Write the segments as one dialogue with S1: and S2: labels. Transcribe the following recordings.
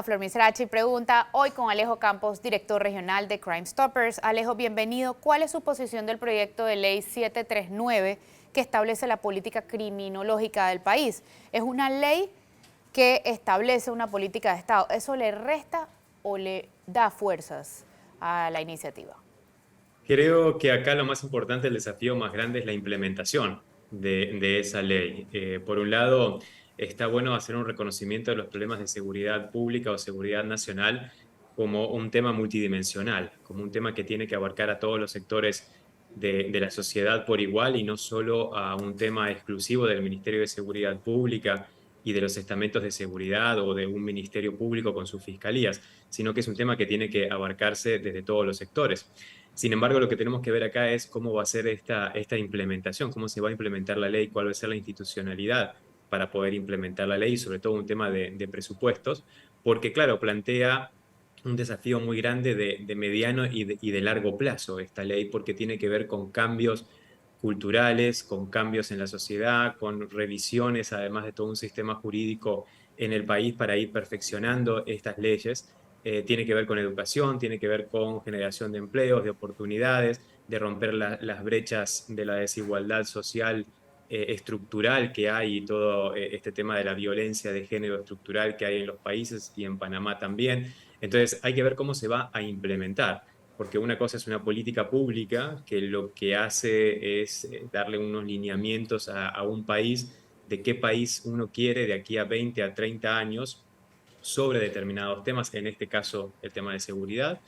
S1: Flor Misrachi pregunta hoy con Alejo Campos, director regional de Crime Stoppers. Alejo, bienvenido. ¿Cuál es su posición del proyecto de ley 739 que establece la política criminológica del país? Es una ley que establece una política de Estado. ¿Eso le resta o le da fuerzas a la iniciativa?
S2: Creo que acá lo más importante, el desafío más grande es la implementación de esa ley. Por un lado, está bueno hacer un reconocimiento de los problemas de seguridad pública o seguridad nacional como un tema multidimensional, como un tema que tiene que abarcar a todos los sectores de la sociedad por igual y no solo a un tema exclusivo del Ministerio de Seguridad Pública y de los estamentos de seguridad o de un ministerio público con sus fiscalías, sino que es un tema que tiene que abarcarse desde todos los sectores. Sin embargo, lo que tenemos que ver acá es cómo va a ser esta implementación, cómo se va a implementar la ley, cuál va a ser la institucionalidad para poder implementar la ley, y sobre todo un tema de presupuestos, porque claro, plantea un desafío muy grande de mediano y de largo plazo esta ley, porque tiene que ver con cambios culturales, con cambios en la sociedad, con revisiones, además de todo un sistema jurídico en el país para ir perfeccionando estas leyes. Tiene que ver con educación, tiene que ver con generación de empleos, de oportunidades, de romper las brechas de la desigualdad social estructural que hay y todo este tema de la violencia de género estructural que hay en los países y en Panamá también. Entonces hay que ver cómo se va a implementar, porque una cosa es una política pública que lo que hace es darle unos lineamientos a un país de qué país uno quiere de aquí a 20 a 30 años sobre determinados temas, en este caso el tema de seguridad,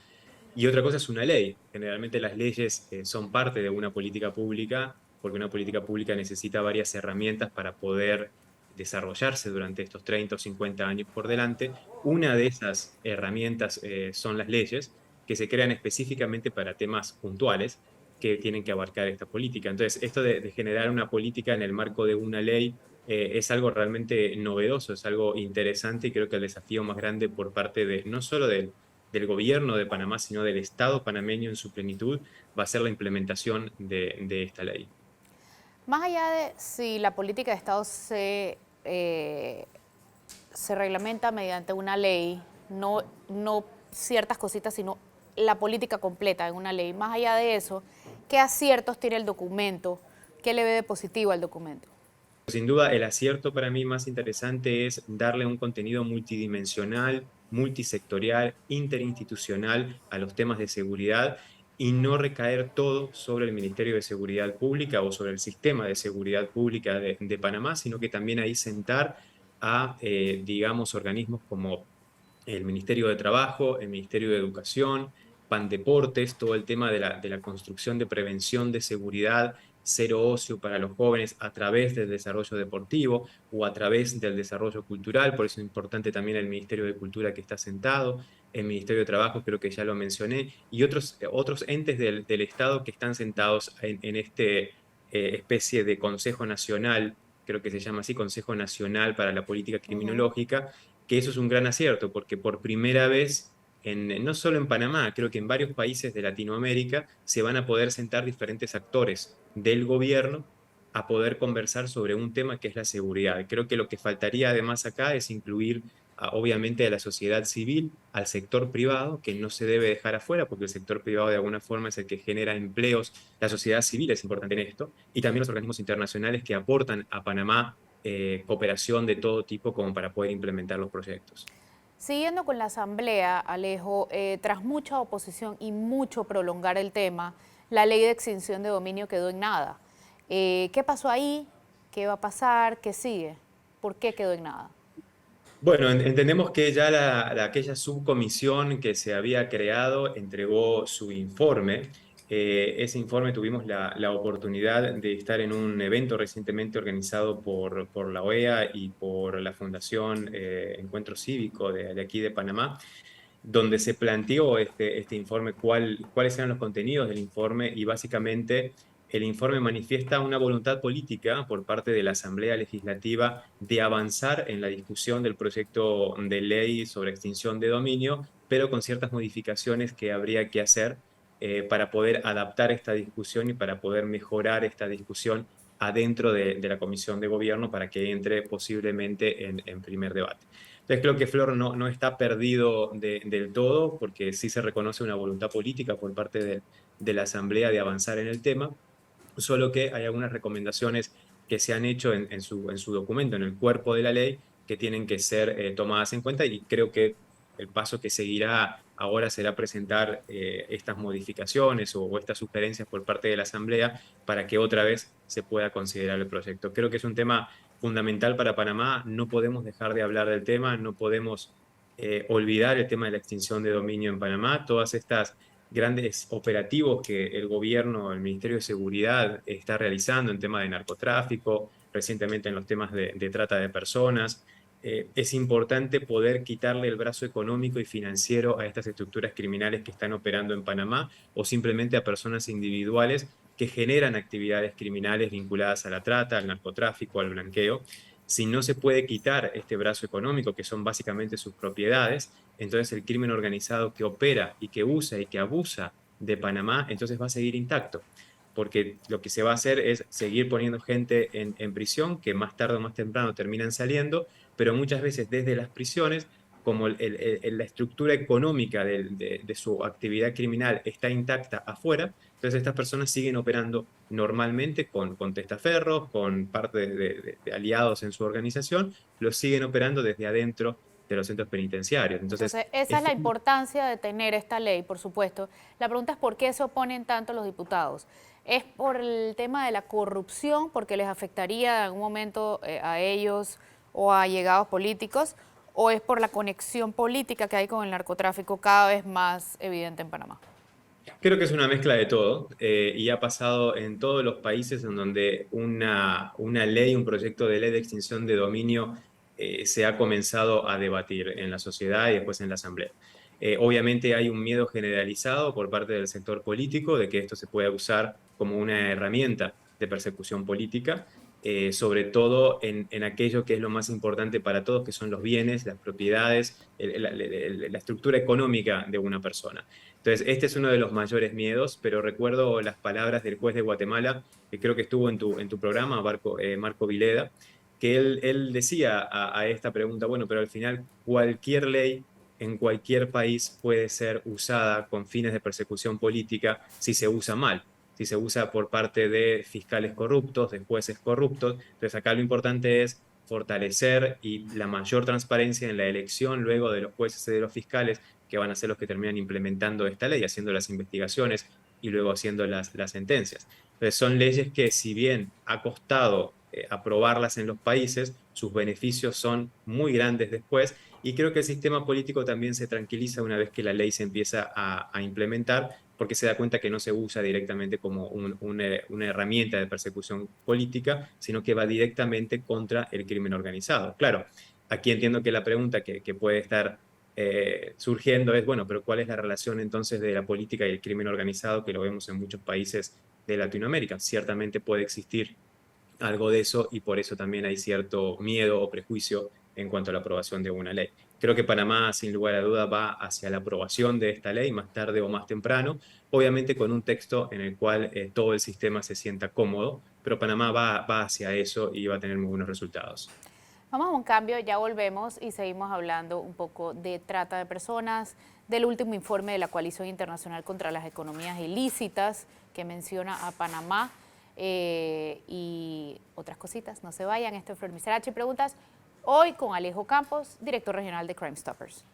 S2: y otra cosa es una ley. Generalmente las leyes son parte de una política pública, porque una política pública necesita varias herramientas para poder desarrollarse durante estos 30 o 50 años por delante. Una de esas herramientas son las leyes, que se crean específicamente para temas puntuales que tienen que abarcar esta política. Entonces, esto de generar una política en el marco de una ley es algo realmente novedoso, es algo interesante y creo que el desafío más grande por parte de no solo del gobierno de Panamá, sino del Estado panameño en su plenitud, va a ser la implementación de esta ley.
S1: Más allá de si la política de Estado se reglamenta mediante una ley, no ciertas cositas, sino la política completa en una ley. Más allá de eso, ¿qué aciertos tiene el documento? ¿Qué le ve de positivo al documento?
S2: Sin duda, el acierto para mí más interesante es darle un contenido multidimensional, multisectorial, interinstitucional a los temas de seguridad y no recaer todo sobre el Ministerio de Seguridad Pública o sobre el sistema de seguridad pública de Panamá, sino que también ahí sentar a, digamos, organismos como el Ministerio de Trabajo, el Ministerio de Educación, Pandeportes, todo el tema de la construcción de prevención de seguridad, cero ocio para los jóvenes a través del desarrollo deportivo o a través del desarrollo cultural, por eso es importante también el Ministerio de Cultura que está sentado, el Ministerio de Trabajo creo que ya lo mencioné, y otros entes del Estado que están sentados en este especie de Consejo Nacional, creo que se llama así, Consejo Nacional para la Política
S1: Ujú.
S2: Criminológica, que eso es un gran acierto, porque por primera vez, no solo en Panamá, creo que en varios países de Latinoamérica se van a poder sentar diferentes actores del gobierno a poder conversar sobre un tema que es la seguridad. Creo que lo que faltaría además acá es incluir obviamente a la sociedad civil, al sector privado, que no se debe dejar afuera, porque el sector privado de alguna forma es el que genera empleos. La sociedad civil es importante en esto, y también los organismos internacionales que aportan a Panamá cooperación de todo tipo como para poder implementar los proyectos.
S1: Siguiendo con la asamblea, Alejo, tras mucha oposición y mucho prolongar el tema, la ley de extinción de dominio quedó en nada. ¿Qué pasó ahí? ¿Qué va a pasar? ¿Qué sigue? ¿Por qué quedó en nada?
S2: Bueno, entendemos que ya aquella subcomisión que se había creado entregó su informe. Ese informe tuvimos la oportunidad de estar en un evento recientemente organizado por la OEA y por la Fundación Encuentro Cívico de aquí de Panamá, donde se planteó este informe, cuáles eran los contenidos del informe y básicamente el informe manifiesta una voluntad política por parte de la Asamblea Legislativa de avanzar en la discusión del proyecto de ley sobre extinción de dominio, pero con ciertas modificaciones que habría que hacer para poder adaptar esta discusión y para poder mejorar esta discusión adentro de la Comisión de Gobierno para que entre posiblemente en primer debate. Entonces creo que Flor no está perdido del todo, porque sí se reconoce una voluntad política por parte de la Asamblea de avanzar en el tema, solo que hay algunas recomendaciones que se han hecho en su documento, en el cuerpo de la ley, que tienen que ser tomadas en cuenta, y creo que el paso que seguirá ahora será presentar estas modificaciones o estas sugerencias por parte de la Asamblea para que otra vez se pueda considerar el proyecto. Creo que es un tema fundamental para Panamá, no podemos dejar de hablar del tema, no podemos olvidar el tema de la extinción de dominio en Panamá, todas estas grandes operativos que el gobierno, el Ministerio de Seguridad está realizando en temas de narcotráfico, recientemente en los temas de trata de personas. Es importante poder quitarle el brazo económico y financiero a estas estructuras criminales que están operando en Panamá o simplemente a personas individuales que generan actividades criminales vinculadas a la trata, al narcotráfico, al blanqueo. Si no se puede quitar este brazo económico, que son básicamente sus propiedades, entonces el crimen organizado que opera y que usa y que abusa de Panamá, entonces va a seguir intacto, porque lo que se va a hacer es seguir poniendo gente en prisión, que más tarde o más temprano terminan saliendo, pero muchas veces desde las prisiones, como la estructura económica de su actividad criminal está intacta afuera, entonces estas personas siguen operando normalmente con testaferros, con parte de aliados en su organización, lo siguen operando desde adentro de los centros penitenciarios. Entonces,
S1: Entonces, esa es la importancia de tener esta ley, por supuesto. La pregunta es por qué se oponen tanto los diputados. ¿Es por el tema de la corrupción, porque les afectaría en algún momento a ellos o a allegados políticos? ¿O es por la conexión política que hay con el narcotráfico cada vez más evidente en Panamá?
S2: creo que es una mezcla de todo y ha pasado en todos los países en donde una ley, un proyecto de ley de extinción de dominio se ha comenzado a debatir en la sociedad y después en la Asamblea. Obviamente hay un miedo generalizado por parte del sector político de que esto se pueda usar como una herramienta de persecución política, sobre todo en aquello que es lo más importante para todos, que son los bienes, las propiedades, la estructura económica de una persona. Entonces, este es uno de los mayores miedos, pero recuerdo las palabras del juez de Guatemala, que creo que estuvo en tu programa, Marco Vileda, que él decía a esta pregunta, bueno, pero al final cualquier ley en cualquier país puede ser usada con fines de persecución política si se usa mal, si se usa por parte de fiscales corruptos, de jueces corruptos. Entonces, acá lo importante es fortalecer y la mayor transparencia en la elección luego de los jueces y de los fiscales, que van a ser los que terminan implementando esta ley, haciendo las investigaciones y luego haciendo las sentencias. Entonces, son leyes que, si bien ha costado aprobarlas en los países, sus beneficios son muy grandes después, y creo que el sistema político también se tranquiliza una vez que la ley se empieza a implementar, porque se da cuenta que no se usa directamente como una herramienta de persecución política, sino que va directamente contra el crimen organizado. Claro, aquí entiendo que la pregunta que puede estar surgiendo es, bueno, pero ¿cuál es la relación entonces de la política y el crimen organizado, que lo vemos en muchos países de Latinoamérica? Ciertamente puede existir algo de eso y por eso también hay cierto miedo o prejuicio en cuanto a la aprobación de una ley. Creo que Panamá, sin lugar a duda, va hacia la aprobación de esta ley más tarde o más temprano, obviamente con un texto en el cual todo el sistema se sienta cómodo, pero Panamá va hacia eso y va a tener muy buenos resultados.
S1: Vamos a un cambio, ya volvemos y seguimos hablando un poco de trata de personas, del último informe de la Coalición Internacional contra las Economías Ilícitas que menciona a Panamá y otras cositas. No se vayan, esto es Flor Miserachi Preguntas, hoy con Alejo Campos, director regional de Crime Stoppers.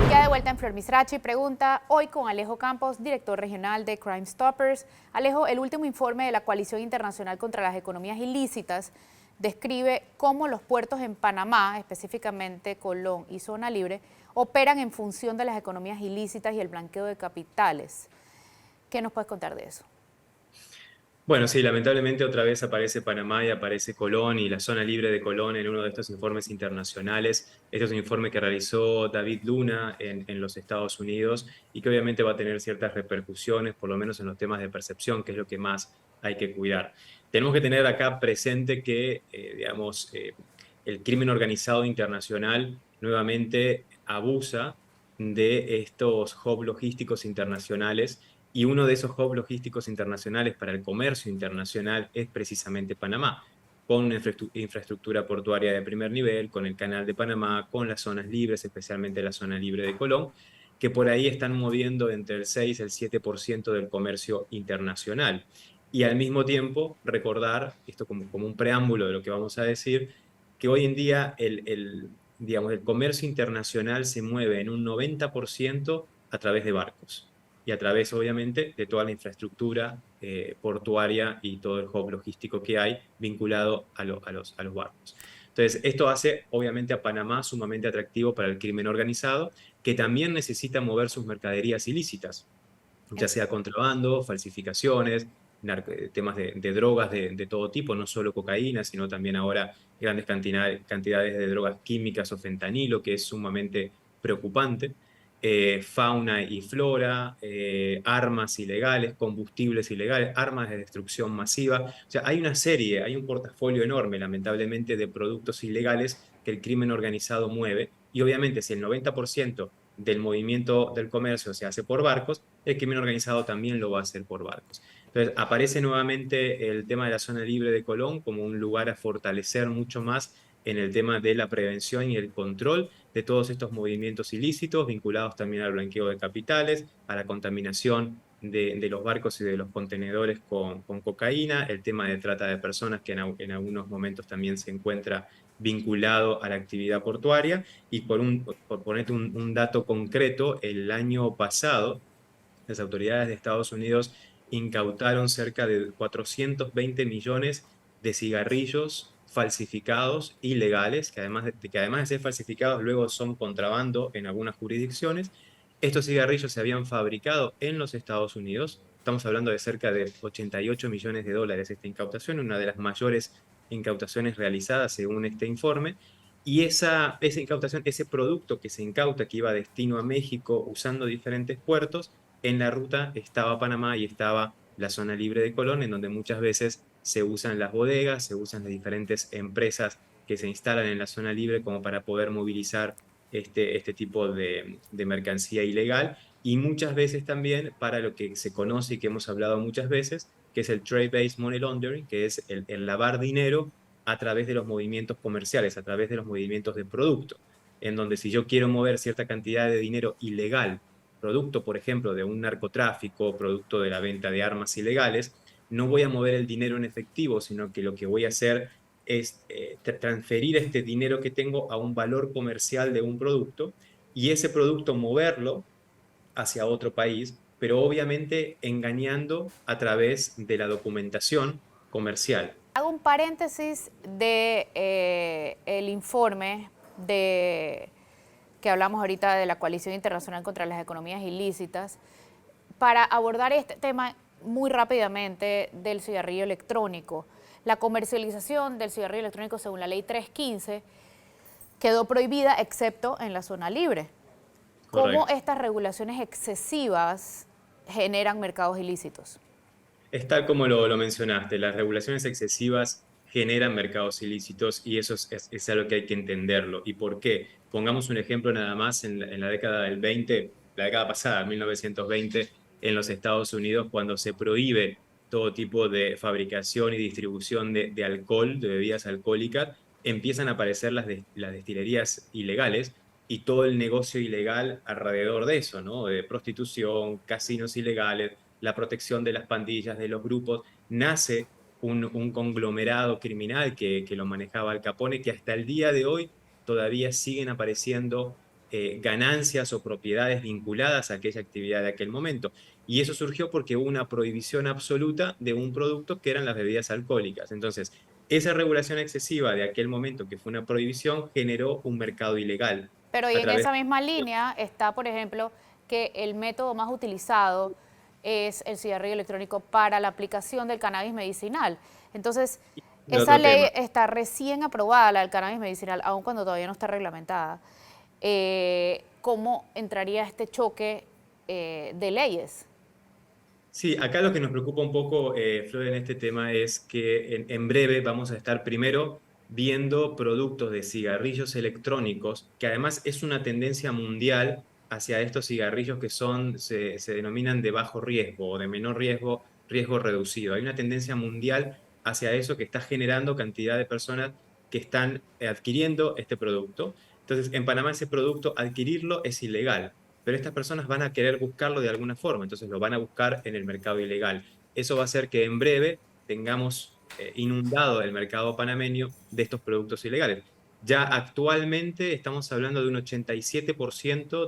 S1: Ya de vuelta en Flor Misrachi Pregunta, hoy con Alejo Campos, director regional de Crime Stoppers. Alejo, el último informe de la Coalición Internacional contra las Economías Ilícitas describe cómo los puertos en Panamá, específicamente Colón y Zona Libre, operan en función de las economías ilícitas y el blanqueo de capitales. ¿Qué nos puedes contar de eso?
S2: Bueno, sí, lamentablemente otra vez aparece Panamá y aparece Colón y la zona libre de Colón en uno de estos informes internacionales. Este es un informe que realizó David Luna en los Estados Unidos y que obviamente va a tener ciertas repercusiones, por lo menos en los temas de percepción, que es lo que más hay que cuidar. Tenemos que tener acá presente que, digamos, el crimen organizado internacional nuevamente abusa de estos hubs logísticos internacionales, y uno de esos hubs logísticos internacionales para el comercio internacional es precisamente Panamá. con una infraestructura portuaria de primer nivel, con el Canal de Panamá, con las zonas libres, especialmente la zona libre de Colón, que por ahí están moviendo entre el 6 y el 7% del comercio internacional. Y al mismo tiempo, recordar, esto como un preámbulo de lo que vamos a decir, que hoy en día digamos, el comercio internacional se mueve en un 90% a través de barcos y a través, obviamente, de toda la infraestructura portuaria y todo el hub logístico que hay vinculado a los barcos. Entonces, esto hace, obviamente, a Panamá sumamente atractivo para el crimen organizado, que también necesita mover sus mercaderías ilícitas, ya sea contrabando, falsificaciones, temas de drogas de todo tipo, no solo cocaína, sino también ahora grandes cantidades de drogas químicas o fentanilo, que es sumamente preocupante. Fauna y flora, armas ilegales, combustibles ilegales, armas de destrucción masiva. O sea, hay un portafolio enorme, lamentablemente, de productos ilegales que el crimen organizado mueve. Y obviamente, si el 90% del movimiento del comercio se hace por barcos, el crimen organizado también lo va a hacer por barcos. Entonces, aparece nuevamente el tema de la zona libre de Colón como un lugar a fortalecer mucho más en el tema de la prevención y el control de todos estos movimientos ilícitos vinculados también al blanqueo de capitales, a la contaminación de los barcos y de los contenedores con cocaína, el tema de trata de personas que en algunos momentos también se encuentra vinculado a la actividad portuaria. Y por ponerte un dato concreto, el año pasado las autoridades de Estados Unidos incautaron cerca de 420 millones de cigarrillos falsificados ilegales, que además de ser falsificados luego son contrabando en algunas jurisdicciones. Estos cigarrillos se habían fabricado en los Estados Unidos. Estamos hablando de cerca de 88 millones de dólares esta incautación, una de las mayores incautaciones realizadas según este informe. Y esa incautación, ese producto que se incauta, que iba a destino a México usando diferentes puertos, en la ruta estaba Panamá y estaba la zona libre de Colón, en donde muchas veces se usan las bodegas, se usan las diferentes empresas que se instalan en la zona libre como para poder movilizar este tipo de mercancía ilegal, y muchas veces también para lo que se conoce y que hemos hablado muchas veces, que es el Trade-Based Money Laundering, que es el lavar dinero a través de los movimientos comerciales, a través de los movimientos de producto, en donde si yo quiero mover cierta cantidad de dinero ilegal, producto, por ejemplo, de un narcotráfico, producto de la venta de armas ilegales, no voy a mover el dinero en efectivo, sino que lo que voy a hacer es transferir este dinero que tengo a un valor comercial de un producto, y ese producto moverlo hacia otro país, pero obviamente engañando a través de la documentación comercial.
S1: Hago un paréntesis de el informe de que hablamos ahorita de la Coalición Internacional contra las Economías Ilícitas para abordar este tema muy rápidamente del cigarrillo electrónico. La comercialización del cigarrillo electrónico según la ley 315 quedó prohibida excepto en la zona libre. ¿Cómo
S2: Correcto.
S1: estas regulaciones excesivas generan mercados ilícitos?
S2: Es tal como lo mencionaste, las regulaciones excesivas generan mercados ilícitos, y eso es algo que hay que entenderlo. ¿Y por qué? Pongamos un ejemplo nada más en la década del 20, la década pasada, 1920, en los Estados Unidos, cuando se prohíbe todo tipo de fabricación y distribución de alcohol, de bebidas alcohólicas, empiezan a aparecer las destilerías ilegales y todo el negocio ilegal alrededor de eso, ¿no? De prostitución, casinos ilegales, la protección de las pandillas, de los grupos. Nace un conglomerado criminal que lo manejaba Al Capone, que hasta el día de hoy todavía siguen apareciendo ganancias o propiedades vinculadas a aquella actividad de aquel momento. Y eso surgió porque hubo una prohibición absoluta de un producto que eran las bebidas alcohólicas. Entonces, esa regulación excesiva de aquel momento, que fue una prohibición, generó un mercado ilegal
S1: Pero y
S2: a
S1: en
S2: través
S1: esa misma línea está, por ejemplo, que el método más utilizado es el cigarrillo electrónico para la aplicación del cannabis medicinal. Entonces,
S2: de
S1: esa
S2: otro
S1: ley
S2: tema.
S1: está recién aprobada, la del cannabis medicinal, aun cuando todavía no está reglamentada. ¿Cómo entraría este choque de leyes?
S2: Sí, acá lo que nos preocupa un poco, Flor, en este tema es que en breve vamos a estar primero viendo productos de cigarrillos electrónicos, que además es una tendencia mundial hacia estos cigarrillos que se denominan de bajo riesgo o de menor riesgo, riesgo reducido. Hay una tendencia mundial hacia eso que está generando cantidad de personas que están adquiriendo este producto. Entonces, en Panamá ese producto, adquirirlo es ilegal, pero estas personas van a querer buscarlo de alguna forma, entonces lo van a buscar en el mercado ilegal. Eso va a hacer que en breve tengamos inundado el mercado panameño de estos productos ilegales. Ya actualmente estamos hablando de un 87%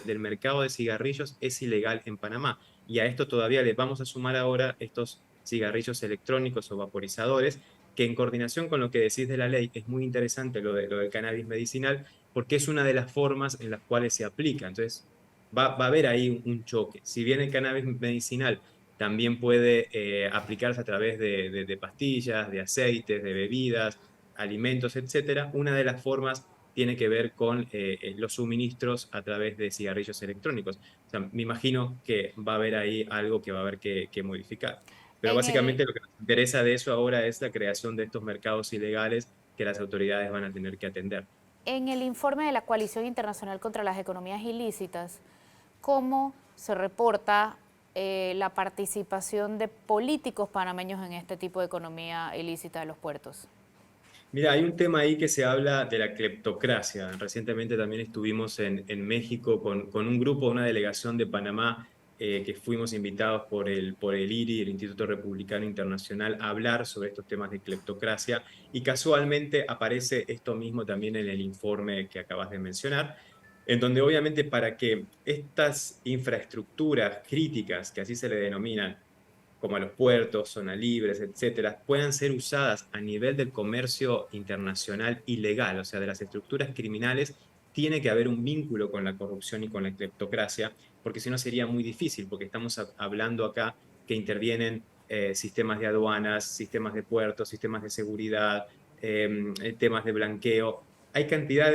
S2: del mercado de cigarrillos es ilegal en Panamá. Y a esto todavía le vamos a sumar ahora estos cigarrillos electrónicos o vaporizadores, que en coordinación con lo que decís de la ley, es muy interesante lo del cannabis medicinal, porque es una de las formas en las cuales se aplica. Entonces, va a haber ahí un choque. Si bien el cannabis medicinal también puede aplicarse a través de pastillas, de aceites, de bebidas, alimentos, etcétera, una de las formas tiene que ver con los suministros a través de cigarrillos electrónicos. O sea, me imagino que va a haber ahí algo que va a haber que modificar. Pero
S1: En el,
S2: básicamente lo que nos interesa de eso ahora es la creación de estos mercados ilegales que las autoridades van a tener que atender.
S1: en el informe de la Coalición Internacional contra las Economías Ilícitas, ¿cómo se reporta la participación de políticos panameños en este tipo de economía ilícita de los puertos?
S2: Mira, hay un tema ahí que se habla de la cleptocracia. Recientemente también estuvimos en México con un grupo, una delegación de Panamá, que fuimos invitados por el IRI, el Instituto Republicano Internacional, a hablar sobre estos temas de cleptocracia. Y casualmente aparece esto mismo también en el informe que acabas de mencionar, en donde obviamente para que estas infraestructuras críticas, que así se le denominan, como a los puertos, zonas libres, etcétera, puedan ser usadas a nivel del comercio internacional ilegal, o sea, de las estructuras criminales, tiene que haber un vínculo con la corrupción y con la cleptocracia, porque si no sería muy difícil, porque estamos hablando acá que intervienen sistemas de aduanas, sistemas de puertos, sistemas de seguridad, temas de blanqueo. Hay cantidad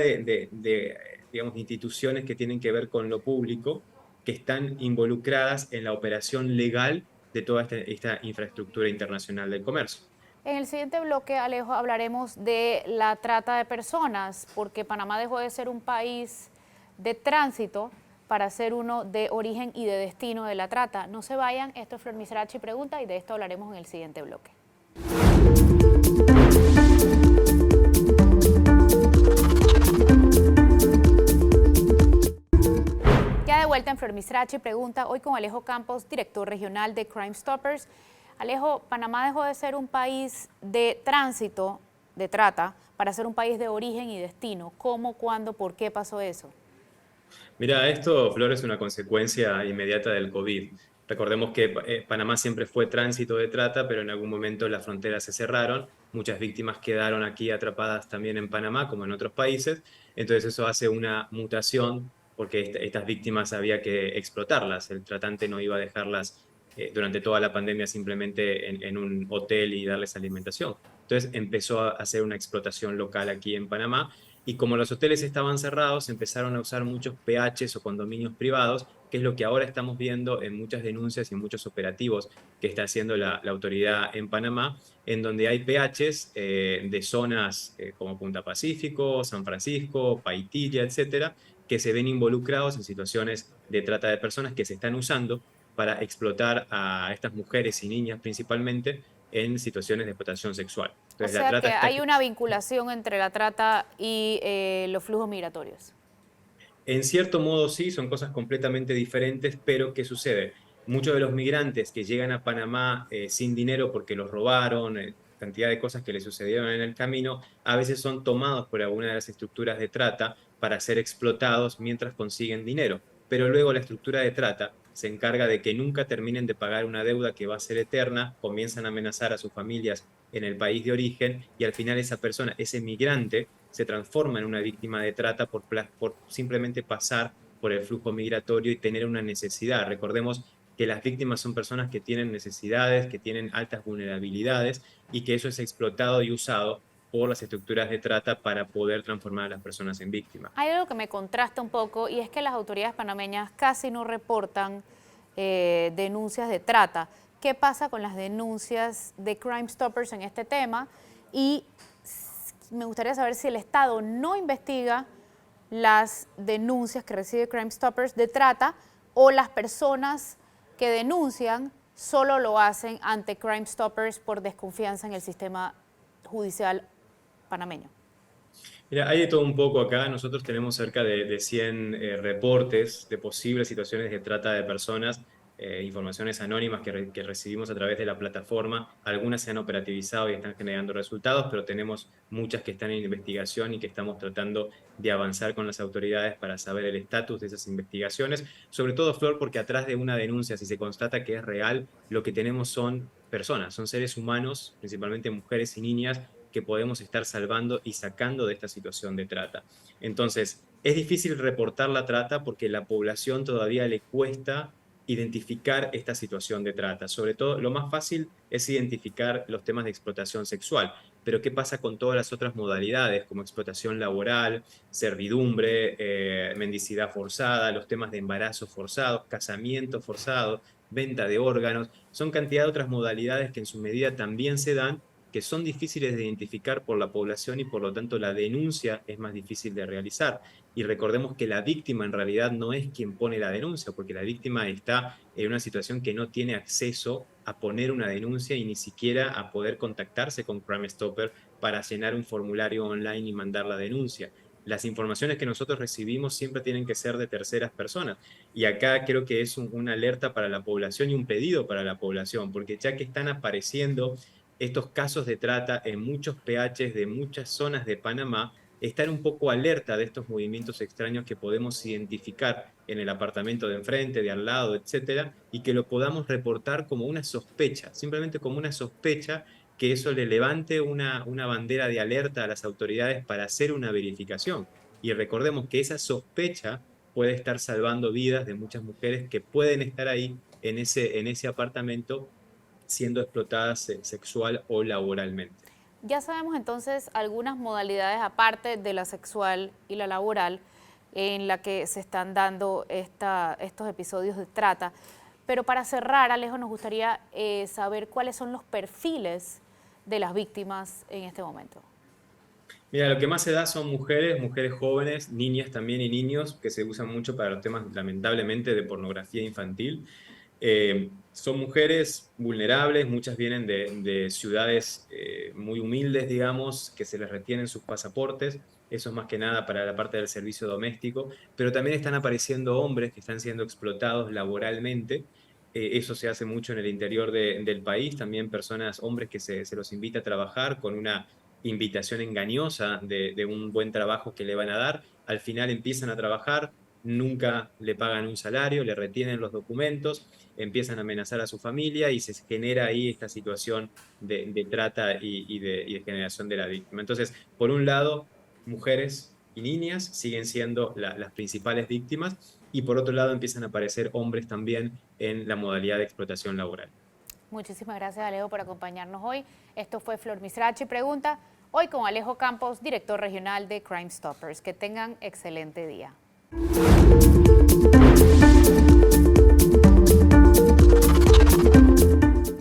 S2: digamos, instituciones que tienen que ver con lo público, que están involucradas en la operación legal de toda esta infraestructura internacional del comercio.
S1: En el siguiente bloque, Alejo, hablaremos de la trata de personas, porque Panamá dejó de ser un país de tránsito para ser uno de origen y de destino de la trata. No se vayan, esto es Flor Misrachi Pregunta y de esto hablaremos en el siguiente bloque. Ya de vuelta en Flor Misrachi Pregunta, hoy con Alejo Campos, director regional de Crime Stoppers. Alejo, Panamá dejó de ser un país de tránsito, de trata, para ser un país de origen y destino. ¿Cómo, cuándo, por qué pasó eso?
S2: Mira, esto, Flor, es una consecuencia inmediata del COVID. Recordemos que Panamá siempre fue tránsito de trata, pero en algún momento las fronteras se cerraron. Muchas víctimas quedaron aquí atrapadas también en Panamá, como en otros países. Entonces eso hace una mutación, porque estas víctimas había que explotarlas. El tratante no iba a dejarlas durante toda la pandemia simplemente en un hotel y darles alimentación. Entonces empezó a hacer una explotación local aquí en Panamá, y como los hoteles estaban cerrados, empezaron a usar muchos PHs o condominios privados, que es lo que ahora estamos viendo en muchas denuncias y muchos operativos que está haciendo la autoridad en Panamá, en donde hay PHs de zonas como Punta Pacífico, San Francisco, Paitilla, etcétera, que se ven involucrados en situaciones de trata de personas que se están usando para explotar a estas mujeres y niñas principalmente en situaciones de explotación sexual.
S1: O
S2: Entonces la
S1: sea
S2: trata
S1: que
S2: está
S1: hay una vinculación entre la trata y los flujos migratorios.
S2: En cierto modo sí, son cosas completamente diferentes, pero ¿qué sucede? Muchos de los migrantes que llegan a Panamá sin dinero porque los robaron, cantidad de cosas que les sucedieron en el camino, a veces son tomados por alguna de las estructuras de trata para ser explotados mientras consiguen dinero. Pero luego la estructura de trata se encarga de que nunca terminen de pagar una deuda que va a ser eterna, comienzan a amenazar a sus familias en el país de origen y al final esa persona, ese migrante, se transforma en una víctima de trata por simplemente pasar por el flujo migratorio y tener una necesidad. Recordemos que las víctimas son personas que tienen necesidades, que tienen altas vulnerabilidades y que eso es explotado y usado por las estructuras de trata para poder transformar a las personas en víctimas.
S1: Hay algo que me contrasta un poco y es que las autoridades panameñas casi no reportan denuncias de trata. ¿Qué pasa con las denuncias de Crime Stoppers en este tema? Y me gustaría saber si el Estado no investiga las denuncias que recibe Crime Stoppers de trata o las personas que denuncian solo lo hacen ante Crime Stoppers por desconfianza en el sistema judicial panameño?
S2: Mira, hay de todo un poco acá. Nosotros tenemos cerca de 100 reportes de posibles situaciones de trata de personas, informaciones anónimas que recibimos a través de la plataforma. Algunas se han operativizado y están generando resultados, pero tenemos muchas que están en investigación y que estamos tratando de avanzar con las autoridades para saber el estatus de esas investigaciones. Sobre todo, Flor, porque atrás de una denuncia, si se constata que es real, lo que tenemos son personas, son seres humanos, principalmente mujeres y niñas, que podemos estar salvando y sacando de esta situación de trata. Entonces, es difícil reportar la trata porque a la población todavía le cuesta identificar esta situación de trata. Sobre todo, lo más fácil es identificar los temas de explotación sexual. Pero ¿qué pasa con todas las otras modalidades, como explotación laboral, servidumbre, mendicidad forzada, los temas de embarazo forzado, casamiento forzado, venta de órganos? Son cantidad de otras modalidades que en su medida también se dan, que son difíciles de identificar por la población y por lo tanto la denuncia es más difícil de realizar. Y recordemos que la víctima en realidad no es quien pone la denuncia, porque la víctima está en una situación que no tiene acceso a poner una denuncia y ni siquiera a poder contactarse con Crime Stopper para llenar un formulario online y mandar la denuncia. Las informaciones que nosotros recibimos siempre tienen que ser de terceras personas. Y acá creo que es una alerta para la población y un pedido para la población, porque ya que están apareciendo estos casos de trata en muchos PHs de muchas zonas de Panamá, estar un poco alerta de estos movimientos extraños que podemos identificar en el apartamento de enfrente, de al lado, etcétera, y que lo podamos reportar como una sospecha, simplemente como una sospecha, que eso le levante una bandera de alerta a las autoridades para hacer una verificación. Y recordemos que esa sospecha puede estar salvando vidas de muchas mujeres que pueden estar ahí en ese apartamento siendo explotadas sexual o laboralmente.
S1: Ya sabemos entonces algunas modalidades aparte de la sexual y la laboral en la que se están dando estos episodios de trata. Pero para cerrar, Alejo, nos gustaría saber cuáles son los perfiles de las víctimas en este momento.
S2: Mira, lo que más se da son mujeres, mujeres jóvenes, niñas también y niños, que se usan mucho para los temas, lamentablemente, de pornografía infantil. Son mujeres vulnerables, muchas vienen de ciudades muy humildes, digamos, que se les retienen sus pasaportes. Eso es más que nada para la parte del servicio doméstico, pero también están apareciendo hombres que están siendo explotados laboralmente. Eso se hace mucho en el interior del país, también personas, hombres que se los invita a trabajar con una invitación engañosa de un buen trabajo que le van a dar. Al final empiezan a trabajar, nunca le pagan un salario, le retienen los documentos, empiezan a amenazar a su familia y se genera ahí esta situación de trata y de generación de la víctima. Entonces, por un lado, mujeres y niñas siguen siendo las principales víctimas y por otro lado empiezan a aparecer hombres también en la modalidad de explotación laboral.
S1: Muchísimas gracias, Alejo, por acompañarnos hoy. Esto fue Flor Misrachi Pregunta, hoy con Alejo Campos, director regional de Crime Stoppers. Que tengan excelente día.